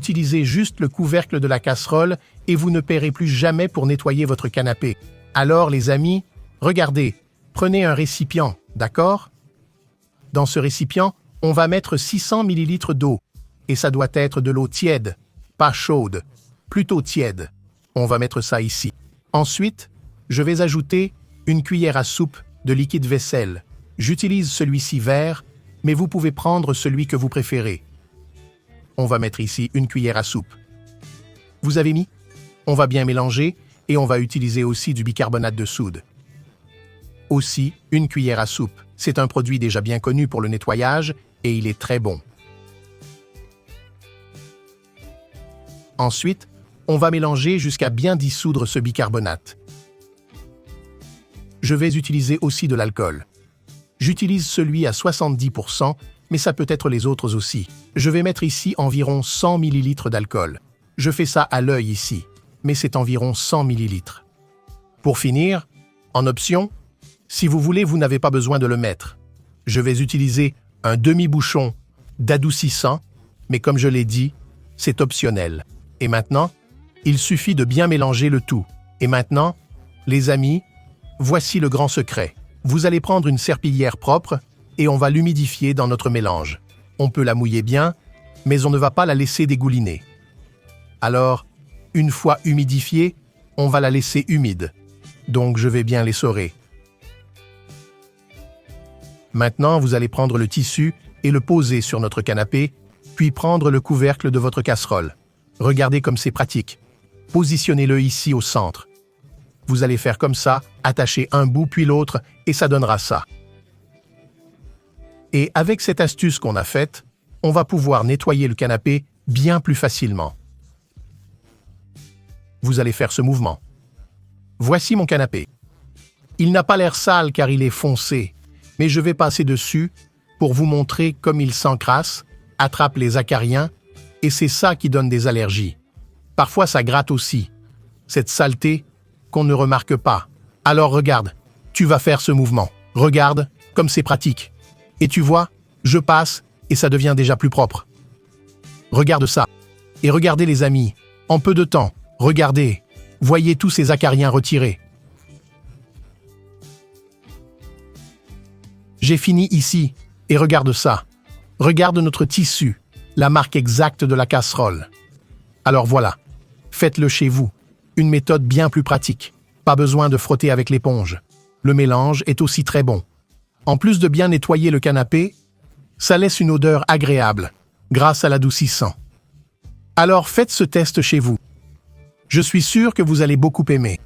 Utilisez juste le couvercle de la casserole et vous ne paierez plus jamais pour nettoyer votre canapé. Alors, les amis, regardez, prenez un récipient, d'accord? Dans ce récipient, on va mettre 600 ml d'eau. Et ça doit être de l'eau tiède, pas chaude, plutôt tiède. On va mettre ça ici. Ensuite, je vais ajouter une cuillère à soupe de liquide vaisselle. J'utilise celui-ci vert, mais vous pouvez prendre celui que vous préférez. On va mettre ici une cuillère à soupe. Vous avez mis? On va bien mélanger et on va utiliser aussi du bicarbonate de soude. Aussi, une cuillère à soupe. C'est un produit déjà bien connu pour le nettoyage et il est très bon. Ensuite, on va mélanger jusqu'à bien dissoudre ce bicarbonate. Je vais utiliser aussi de l'alcool. J'utilise celui à 70%, mais ça peut être les autres aussi. Je vais mettre ici environ 100 ml d'alcool. Je fais ça à l'œil ici, mais c'est environ 100 ml. Pour finir, en option, si vous voulez, vous n'avez pas besoin de le mettre. Je vais utiliser un demi-bouchon d'adoucissant, mais comme je l'ai dit, c'est optionnel. Et maintenant, il suffit de bien mélanger le tout. Et maintenant, les amis, voici le grand secret. Vous allez prendre une serpillière propre et on va l'humidifier dans notre mélange. On peut la mouiller bien, mais on ne va pas la laisser dégouliner. Alors, une fois humidifiée, on va la laisser humide. Donc, je vais bien l'essorer. Maintenant, vous allez prendre le tissu et le poser sur notre canapé, puis prendre le couvercle de votre casserole. Regardez comme c'est pratique. Positionnez-le ici au centre. Vous allez faire comme ça, attacher un bout puis l'autre, et ça donnera ça. Et avec cette astuce qu'on a faite, on va pouvoir nettoyer le canapé bien plus facilement. Vous allez faire ce mouvement. Voici mon canapé. Il n'a pas l'air sale car il est foncé, mais je vais passer dessus pour vous montrer comme il s'encrasse, attrape les acariens, et c'est ça qui donne des allergies. Parfois ça gratte aussi, cette saleté qu'on ne remarque pas. Alors regarde, tu vas faire ce mouvement. Regarde comme c'est pratique. Et tu vois, je passe et ça devient déjà plus propre. Regarde ça. Et regardez les amis, en peu de temps, regardez, voyez tous ces acariens retirés. J'ai fini ici, et regarde ça. Regarde notre tissu, la marque exacte de la casserole. Alors voilà, faites-le chez vous. Une méthode bien plus pratique. Pas besoin de frotter avec l'éponge. Le mélange est aussi très bon. En plus de bien nettoyer le canapé, ça laisse une odeur agréable, grâce à l'adoucissant. Alors faites ce test chez vous. Je suis sûr que vous allez beaucoup aimer.